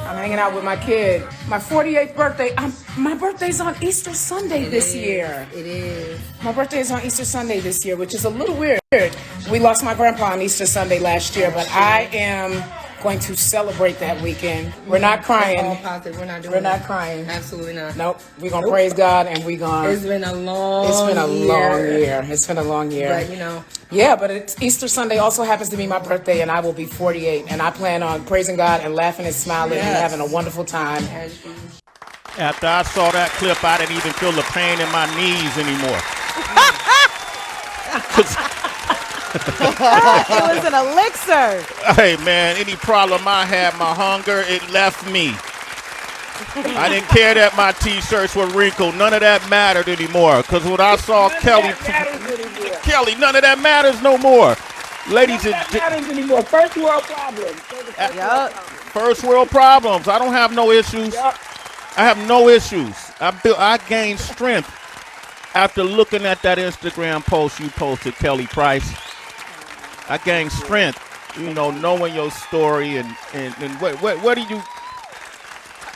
I'm hanging out with my kid. My 48th birthday. My birthday's on Easter Sunday this year. It is. My birthday is on Easter Sunday this year, which is a little weird. We lost my grandpa on Easter Sunday last year, but I am going to celebrate that weekend. We're not crying. All positive. We're not doing We're not crying. Absolutely not. Nope. We're going to praise God and we're going to... It's been a long year. It's been a long year. But, you know. Yeah, but it's Easter Sunday also happens to be my birthday, and I will be 48. And I plan on praising God and laughing and smiling and having a wonderful time. After I saw that clip, I didn't even feel the pain in my knees anymore. It was an elixir. Hey, man, any problem I had, my hunger, it left me. I didn't care that my T-shirts were wrinkled. None of that mattered anymore. Because when I saw Kelly, none of that matters no more. Ladies and matters anymore. First world problems. First world problems. I don't have no issues. Yep. I have no issues. I gained strength after looking at that Instagram post you posted, Kelly Price. I gained strength, you know, knowing your story and what do you,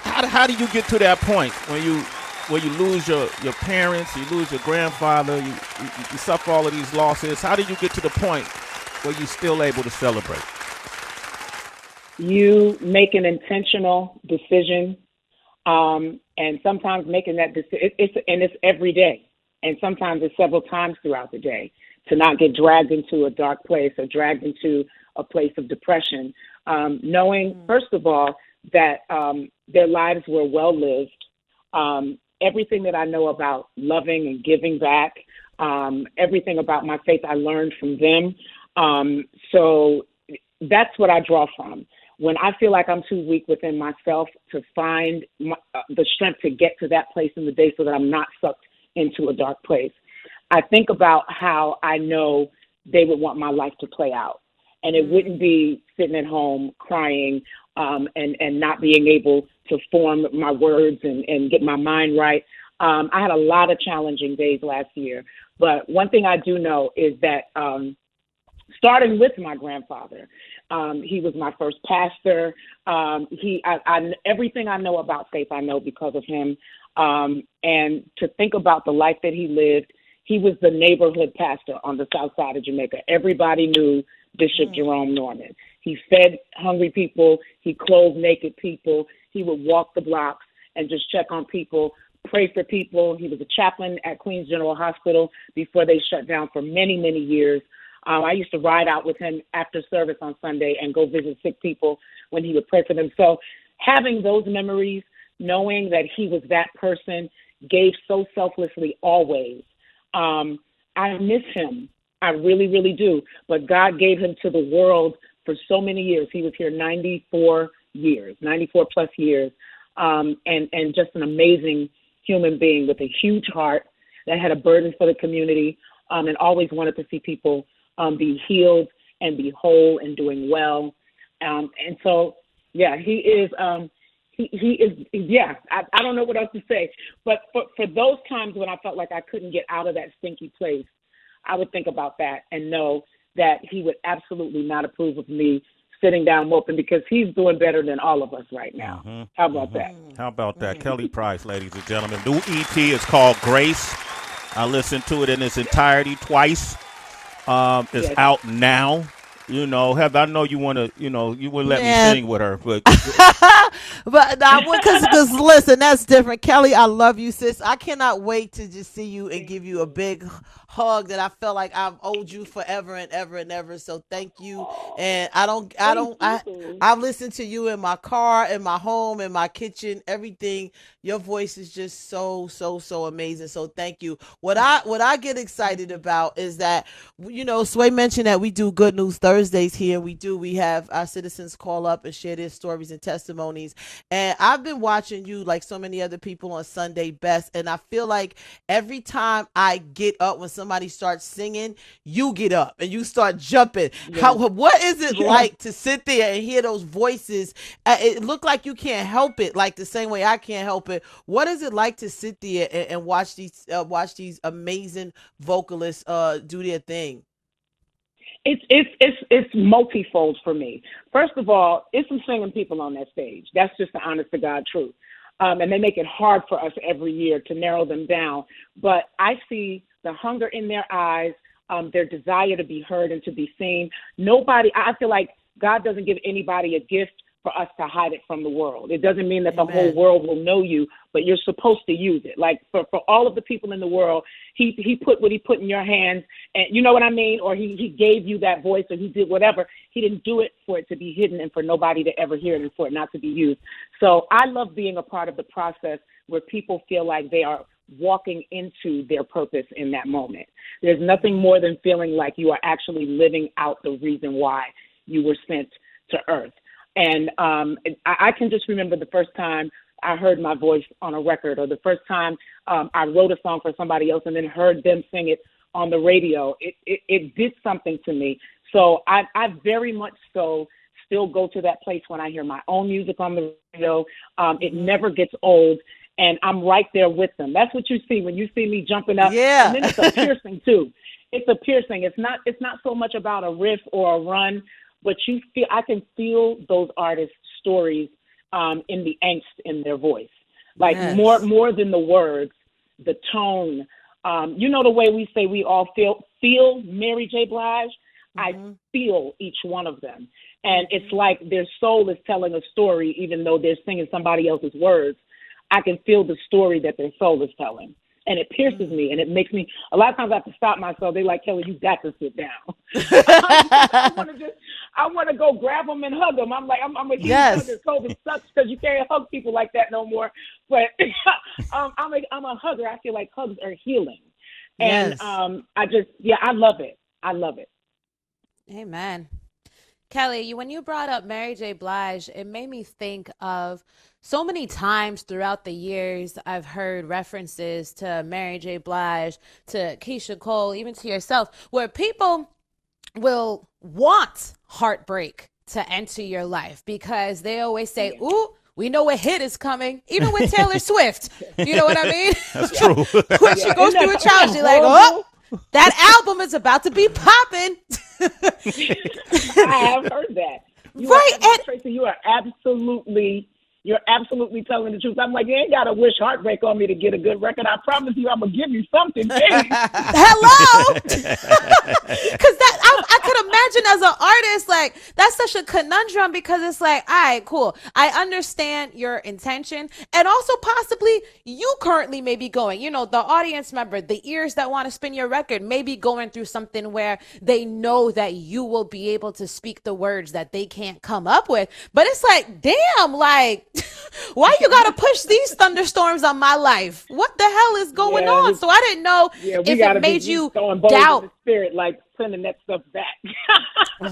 how do you get to that point when you lose your parents, you lose your grandfather, you suffer all of these losses? How do you get to the point where you're still able to celebrate? You make an intentional decision, and sometimes making that decision, it's every day, and sometimes it's several times throughout the day, to not get dragged into a dark place or dragged into a place of depression. Knowing, first of all, that their lives were well lived. Everything that I know about loving and giving back, everything about my faith I learned from them. So that's what I draw from. When I feel like I'm too weak within myself to find the strength to get to that place in the day so that I'm not sucked into a dark place, I think about how I know they would want my life to play out. And it wouldn't be sitting at home crying and not being able to form my words and get my mind right. I had a lot of challenging days last year. But one thing I do know is that starting with my grandfather, he was my first pastor. Everything I know about faith, I know because of him. And to think about the life that he lived, he was the neighborhood pastor on the south side of Jamaica. Everybody knew Bishop Jerome Norman. He fed hungry people. He clothed naked people. He would walk the blocks and just check on people, pray for people. He was a chaplain at Queens General Hospital before they shut down for many, many years. I used to ride out with him after service on Sunday and go visit sick people when he would pray for them. So having those memories, knowing that he was that person, gave so selflessly always. I miss him. I really, really do. But God gave him to the world for so many years. He was here 94 plus years, and just an amazing human being with a huge heart that had a burden for the community, and always wanted to see people be healed and be whole and doing well. And so, yeah, he is, I don't know what else to say. But for those times when I felt like I couldn't get out of that stinky place, I would think about that and know that he would absolutely not approve of me sitting down moping, because he's doing better than all of us right now. Mm-hmm. How about that? How about that? Kelly Price, ladies and gentlemen. New EP is called Grace. I listened to it in its entirety twice. It's out now. You know, I know you want to, you wouldn't let me sing with her, but but because listen, that's different. Kelly, I love you, sis. I cannot wait to just see you and give you a big hug that I felt like I've owed you forever and ever and ever. So thank you. And I've listened to you in my car, in my home, in my kitchen, everything. Your voice is just so amazing. So thank you. What I get excited about is that, Sway mentioned that we do Good News Thursdays here. We have our citizens call up and share their stories and testimonies. And I've been watching you like so many other people on Sunday Best. And I feel like every time I get up, when somebody starts singing, you get up and you start jumping. Yeah. What is it like to sit there and hear those voices? It looked like you can't help it, like the same way I can't help it. What is it like to sit there and watch these amazing vocalists do their thing? It's multifold for me. First of all, it's some singing people on that stage. That's just the honest to God truth. And they make it hard for us every year to narrow them down. But I see the hunger in their eyes, their desire to be heard and to be seen. I feel like God doesn't give anybody a gift for us to hide it from the world. It doesn't mean that the whole world will know you, but you're supposed to use it. Like for all of the people in the world, he put what he put in your hands, and you know what I mean? Or he gave you that voice, or he did whatever. He didn't do it for it to be hidden and for nobody to ever hear it and for it not to be used. So I love being a part of the process where people feel like they are walking into their purpose in that moment. There's nothing more than feeling like you are actually living out the reason why you were sent to earth. And I can just remember the first time I heard my voice on a record, or the first time I wrote a song for somebody else and then heard them sing it on the radio. It did something to me. So I very much so still go to that place when I hear my own music on the radio. It never gets old, and I'm right there with them. That's what you see when you see me jumping up. Yeah. And then it's a piercing too. It's a piercing. It's not so much about a riff or a run, but I can feel those artists' stories in the angst in their voice, like more than the words, the tone. The way we say we all feel Mary J. Blige. I feel each one of them, and it's like their soul is telling a story, even though they're singing somebody else's words. I can feel the story that their soul is telling. And it pierces me, and it makes me, a lot of times I have to stop myself. They're like, Kelly, you got to sit down. I want to go grab them and hug them. I'm like, I'm a huge hugger. COVID sucks because you can't hug people like that no more. But I'm a hugger. I feel like hugs are healing. And I love it. I love it. Amen. Kelly, when you brought up Mary J. Blige, it made me think of so many times throughout the years I've heard references to Mary J. Blige, to Keisha Cole, even to yourself, where people will want heartbreak to enter your life because they always say, ooh, we know a hit is coming, even with Taylor Swift. You know what I mean? That's true. When she goes through a challenge, you're like, oh, that album is about to be popping. I have heard that. Tracy, you're absolutely telling the truth. I'm like, you ain't got to wish heartbreak on me to get a good record. I promise you I'm going to give you something. Hello? Because I could imagine as an artist, like, that's such a conundrum because it's like, all right, cool. I understand your intention. And also possibly you currently may be going, the audience member, the ears that want to spin your record may be going through something where they know that you will be able to speak the words that they can't come up with. But it's like, damn, like, why you gotta push these thunderstorms on my life? What the hell is going on? So I didn't know if it made you doubt the spirit, like sending that stuff back.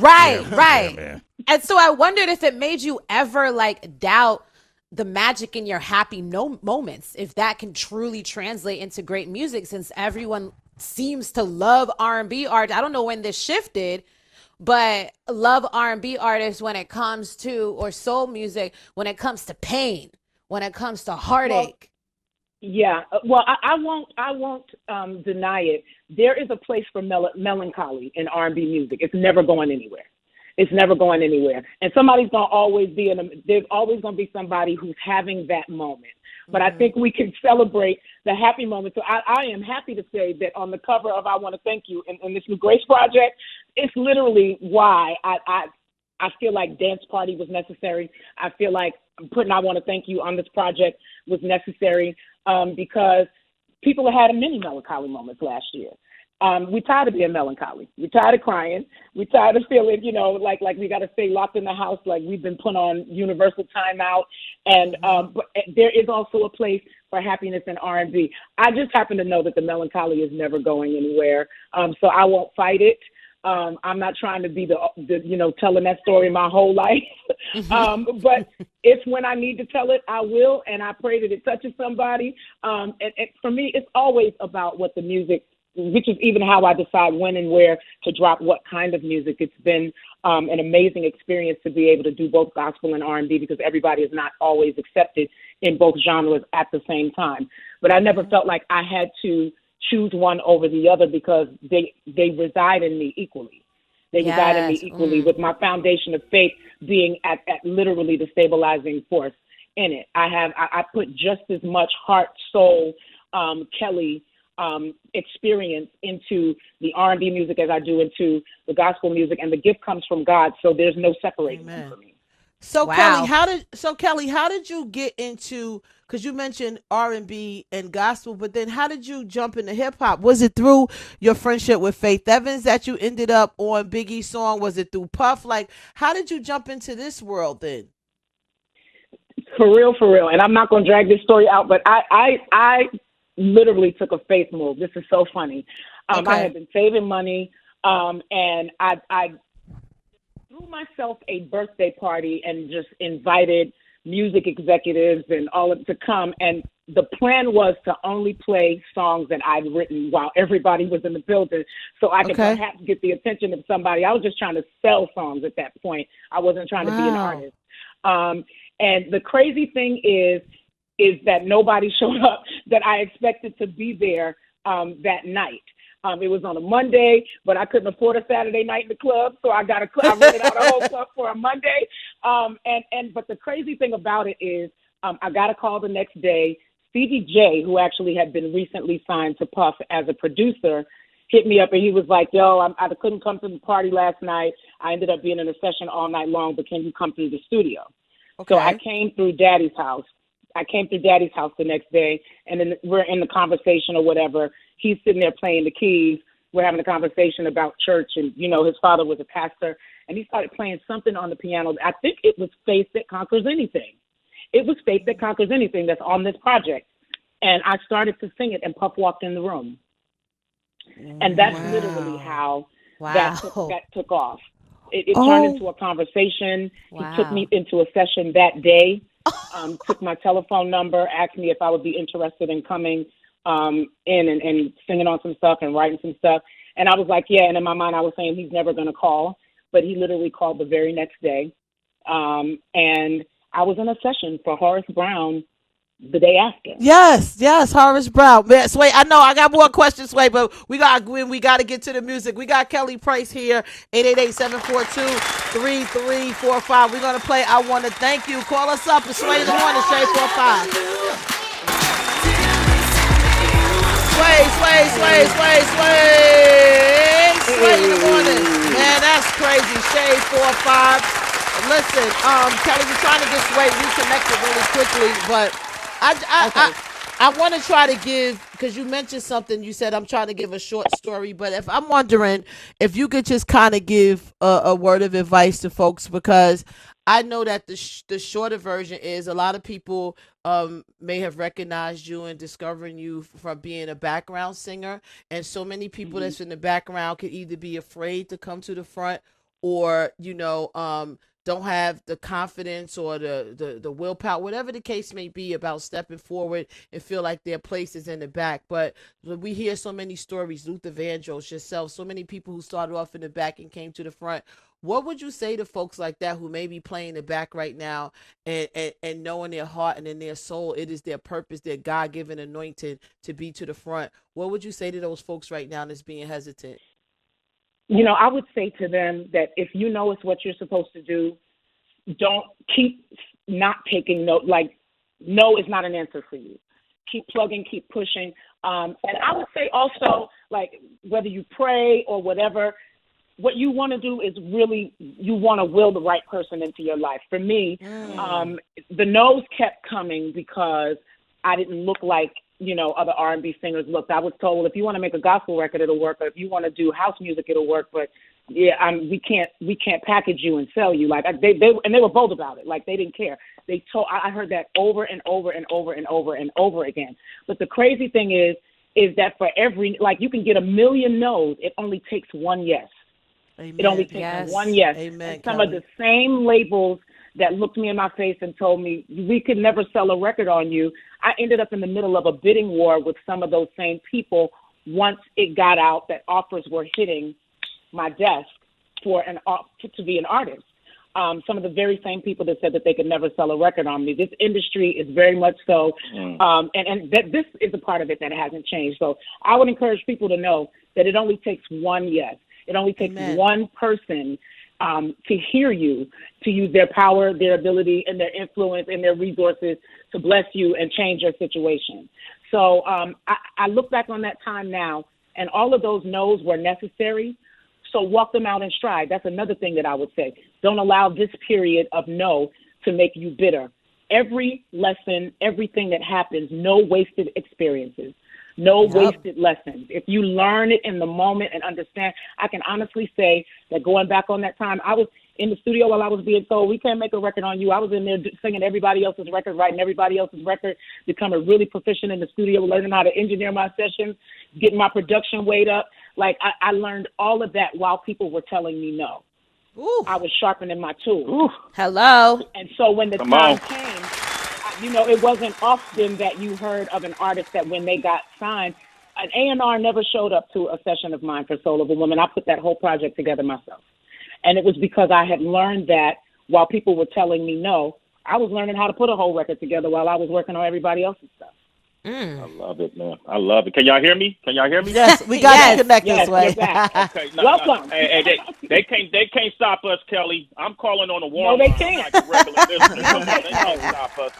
Right. Yeah, and so I wondered if it made you ever like doubt the magic in your happy moments, if that can truly translate into great music, since everyone seems to love R&B art. I don't know when this shifted, but love R&B artists when it comes to, or soul music, when it comes to pain, when it comes to heartache. I won't deny it. There is a place for melancholy in R&B music. It's never going anywhere. And somebody's going to always be there's always going to be somebody who's having that moment. But I think we can celebrate the happy moments. So I am happy to say that on the cover of I Want to Thank You in this new Grace project, it's literally why I feel like Dance Party was necessary. I feel like putting I Want to Thank You on this project was necessary because people had many melancholy moments last year. We're tired of being melancholy. We're tired of crying. We're tired of feeling, like we got to stay locked in the house, like we've been put on universal timeout. And but there is also a place for happiness in R&B. I just happen to know that the melancholy is never going anywhere. So I won't fight it. I'm not trying to be the telling that story my whole life. But if when I need to tell it, I will. And I pray that it touches somebody. And for me, it's always about what the music, which is even how I decide when and where to drop what kind of music. It's been an amazing experience to be able to do both gospel and R&B because everybody is not always accepted in both genres at the same time. But I never felt like I had to choose one over the other because they reside in me equally. They reside in me Yes. equally, with my foundation of faith being at literally the stabilizing force in it. I put just as much heart, soul, Kelly experience into the R&B music as I do into the gospel music, and the gift comes from God, so there's no separating them for me. So Wow. Kelly, how did you get into, because you mentioned R&B and gospel, but then how did you jump into hip hop? Was it through your friendship with Faith Evans that you ended up on Biggie's song? Was it through Puff? Like, how did you jump into this world then? For real. And I'm not going to drag this story out, but I literally took a faith move. This is so funny. Okay. I had been saving money, and I threw myself a birthday party and just invited music executives and all of to come. And the plan was to only play songs that I'd written while everybody was in the building, so I could perhaps get the attention of somebody. I was just trying to sell songs at that point. I wasn't trying to be an artist. And the crazy thing is that nobody showed up that I expected to be there that night. It was on a Monday, but I couldn't afford a Saturday night in the club, so I rented out a whole club for a Monday. But the crazy thing about it is, I got a call the next day. Stevie J, who actually had been recently signed to Puff as a producer, hit me up, and he was like, "Yo, I couldn't come to the party last night. I ended up being in a session all night long, but can you come through the studio?" Okay. So I came through Daddy's house. The next day, and then we're in the conversation or whatever. He's sitting there playing the keys. We're having a conversation about church, and, his father was a pastor, and he started playing something on the piano. I think it was Faith That Conquers Anything. It was Faith That Conquers Anything that's on this project. And I started to sing it, and Puff walked in the room. And that's literally how that took off. It turned into a conversation. Wow. He took me into a session that day, took my telephone number, asked me if I would be interested in coming in and singing on some stuff and writing some stuff. And I was like, yeah. And in my mind, I was saying he's never going to call. But he literally called the very next day. And I was in a session for Horace Brown the day after. Yes, Horace Brown. Man, Sway, I know I got more questions, Sway, but we got to get to the music. We got Kelly Price here, 888-742-3345. We're gonna play I Wanna Thank You. Call us up and Sway in the morning, Shade 45. Sway in the morning. Man, that's crazy. Shade 45. Listen, Kelly, we're trying to get Sway reconnected really quickly, but I want to try to give, because you mentioned something, you said I'm trying to give a short story, but if I'm wondering if you could just kind of give a word of advice to folks, because I know that the shorter version is a lot of people may have recognized you and discovering you from being a background singer, and so many people that's in the background could either be afraid to come to the front or, don't have the confidence or the willpower, whatever the case may be, about stepping forward and feel like their place is in the back. But we hear so many stories, Luther Vandross, yourself, so many people who started off in the back and came to the front. What would you say to folks like that who may be playing the back right now and know in their heart and in their soul it is their purpose, their God-given anointing to be to the front? What would you say to those folks right now that's being hesitant? I would say to them that if you know it's what you're supposed to do, don't keep not taking note. Like, no is not an answer for you. Keep plugging, keep pushing. And I would say also, like, whether you pray or whatever, what you want to do is really, you want to will the right person into your life. For me, the no's kept coming because I didn't look like, other R&B singers looked. I was told, well, if you want to make a gospel record, it'll work. Or if you want to do house music, it'll work. But we can't package you and sell you. Like, they were bold about it. Like, they didn't care. I heard that over and over and over and over and over again. But the crazy thing is that for every, like, you can get a million no's. It only takes one yes. Amen. It only takes one yes. Amen. And some of the same labels that looked me in my face and told me, we could never sell a record on you, I ended up in the middle of a bidding war with some of those same people once it got out that offers were hitting my desk to be an artist. Some of the very same people that said that they could never sell a record on me. This industry is very much so, and this is a part of it that hasn't changed. So I would encourage people to know that it only takes one yes. It only takes Amen. one person to hear you, to use their power, their ability, and their influence and their resources to bless you and change your situation. So I look back on that time now, and all of those no's were necessary. So walk them out in stride. That's another thing that I would say. Don't allow this period of no to make you bitter. Every lesson, everything that happens, no wasted experiences. No wasted lessons. If you learn it in the moment and understand, I can honestly say that going back on that time, I was in the studio while I was being told, we can't make a record on you. I was in there singing everybody else's record, writing everybody else's record, becoming really proficient in the studio, learning how to engineer my sessions, getting my production weight up. Like, I learned all of that while people were telling me no. Ooh. I was sharpening my tools. Hello. And so when the time came, it wasn't often that you heard of an artist that when they got signed, an A&R never showed up to a session of mine for Soul of a Woman. I put that whole project together myself. And it was because I had learned that while people were telling me no, I was learning how to put a whole record together while I was working on everybody else's stuff. I love it, man. I love it. Can y'all hear me? Yes, we got to connect this way. You're back. Okay, Welcome. Hey, they can't stop us, Kelly. I'm calling on a warm No, they line can't. like a regular listener. They can't stop us.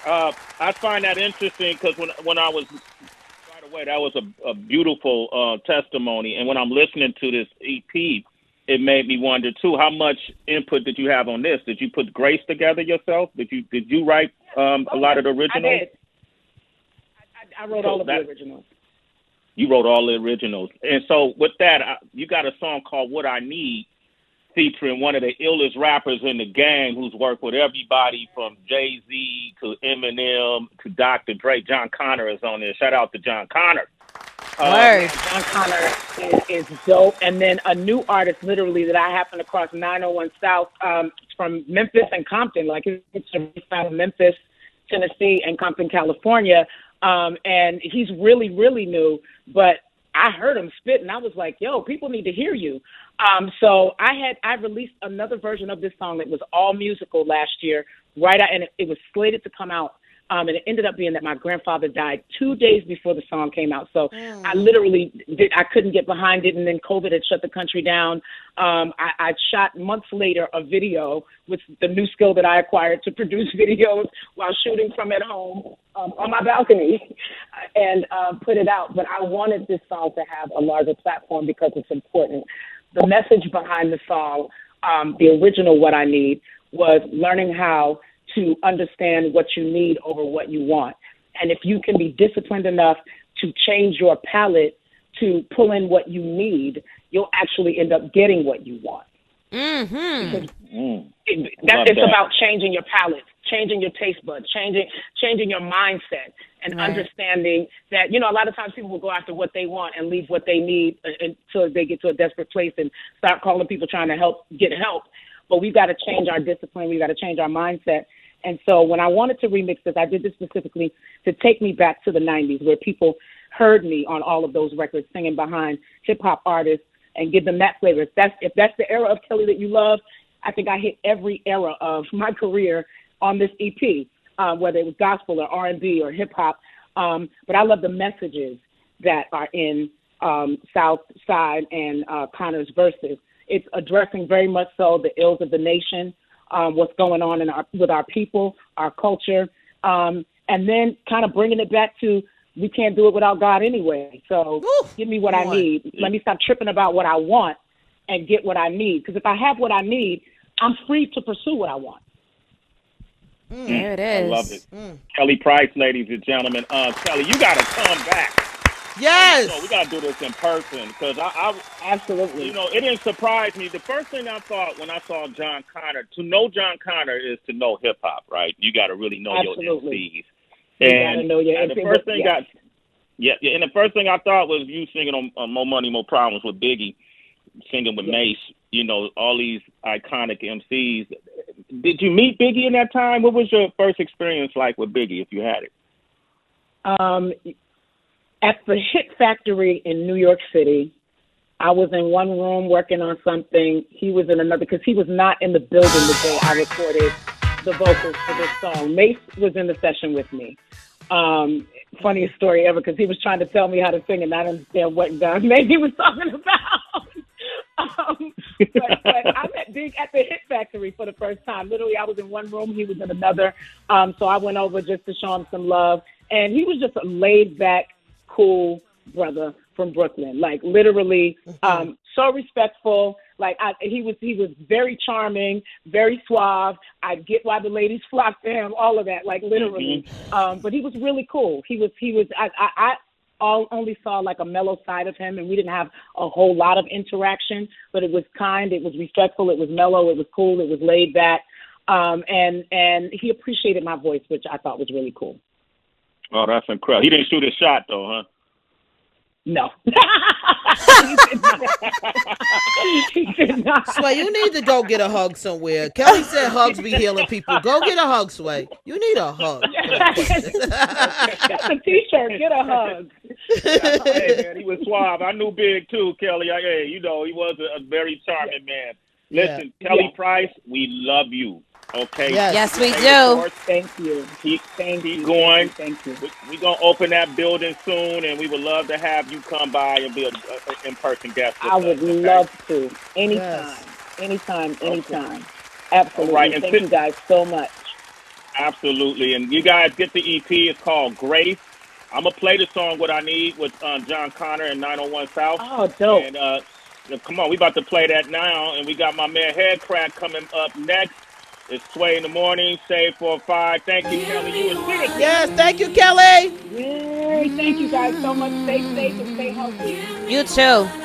I find that interesting because when I was right away, that was a beautiful testimony. And when I'm listening to this EP, it made me wonder too, how much input did you have on this? Did you put Grace together yourself? Did you write a lot of the originals? I did. I wrote all of the originals. You wrote all the originals. And so with that, you got a song called What I Need, featuring one of the illest rappers in the game who's worked with everybody from Jay-Z to Eminem to Dr. Dre. John Connor is on there. Shout out to John Connor. Word. John Connor is dope. And then a new artist, literally, that I happened across 901 South from Memphis and Compton. Like, it's from Memphis, Tennessee, and Compton, California. And he's really, really new. But I heard him spit, and I was like, yo, people need to hear you. So I released another version of this song that was all musical last year, and it was slated to come out. And it ended up being that my grandfather died 2 days before the song came out. So I literally I couldn't get behind it, and then COVID had shut the country down. I shot months later a video with the new skill that I acquired to produce videos while shooting from at home on my balcony and put it out. But I wanted this song to have a larger platform because it's important. The message behind the song, the original What I Need, was learning how to understand what you need over what you want. And if you can be disciplined enough to change your palette to pull in what you need, you'll actually end up getting what you want. Mm-hmm. It's about changing your palette, changing your taste buds, changing your mindset, and understanding that, a lot of times people will go after what they want and leave what they need until they get to a desperate place and start calling people trying to get help. But we've got to change our discipline. We've got to change our mindset. And so when I wanted to remix this, I did this specifically to take me back to the 90s where people heard me on all of those records singing behind hip-hop artists and give them that flavor. If that's the era of Kelly that you love, I think I hit every era of my career on this EP, whether it was gospel or R&B or hip-hop. But I love the messages that are in South Side and Connor's verses. It's addressing very much so the ills of the nation, what's going on with our people, our culture, and then kind of bringing it back to we can't do it without God anyway. So give me what I need. Let me stop tripping about what I want and get what I need. Because if I have what I need, I'm free to pursue what I want. There it is. I love it. Kelly Price, ladies and gentlemen. Kelly, you got to come back. Yes. We got to do this in person because I absolutely. It didn't surprise me. The first thing I thought when I saw John Connor, to know John Connor is to know hip hop, right? You got to really know your MCs. You got to know your MCs. The first thing and the first thing I thought was you singing on More Money, More Problems with Biggie, singing with Mace. All these iconic MCs. Did you meet Biggie in that time? What was your first experience like with Biggie, if you had it? At the Hit Factory in New York City, I was in one room working on something. He was in another, because he was not in the building the day I recorded the vocals for this song. Mace was in the session with me. Funniest story ever, because he was trying to tell me how to sing and I didn't understand what Mace he was talking about. But I met Big at the Hit Factory for the first time. Literally, I was in one room, he was in another. So I went over just to show him some love. And he was just a laid-back, cool brother from Brooklyn. Like, literally, so respectful. Like, he was very charming, very suave. I get why the ladies flocked to him, all of that, like, literally. But he was really cool. I only saw like a mellow side of him, and we didn't have a whole lot of interaction, but it was kind, it was respectful, it was mellow, it was cool, it was laid back. And he appreciated my voice, which I thought was really cool. Oh, that's incredible. He didn't shoot a shot though, huh? No. He did not. Sway, you need to go get a hug somewhere. Kelly said hugs be healing people. Go get a hug, Sway. You need a hug. That's a t-shirt. Get a hug. Hey, man, he was suave. I knew Big too, Kelly. Hey, he was a very charming man. Listen, Kelly Price, we love you. Okay. Yes, we do. Thank you. Keep going. Thank you. We're going to open that building soon, and we would love to have you come by and be an in-person guest with I us. would love to. Anytime. Anytime. Absolutely. All right. Thank you guys so much. Absolutely. And you guys get the EP. It's called Grace. I'm going to play the song What I Need with John Connor and 901 South. Oh, dope. And come on, we about to play that now, and we got my man Head Crack coming up next. It's Sway in the Morning, Save 45. Thank you, Kelly. You was with us. Yes, thank you, Kelly. Yay. Thank you guys so much. Stay safe and stay healthy. You too.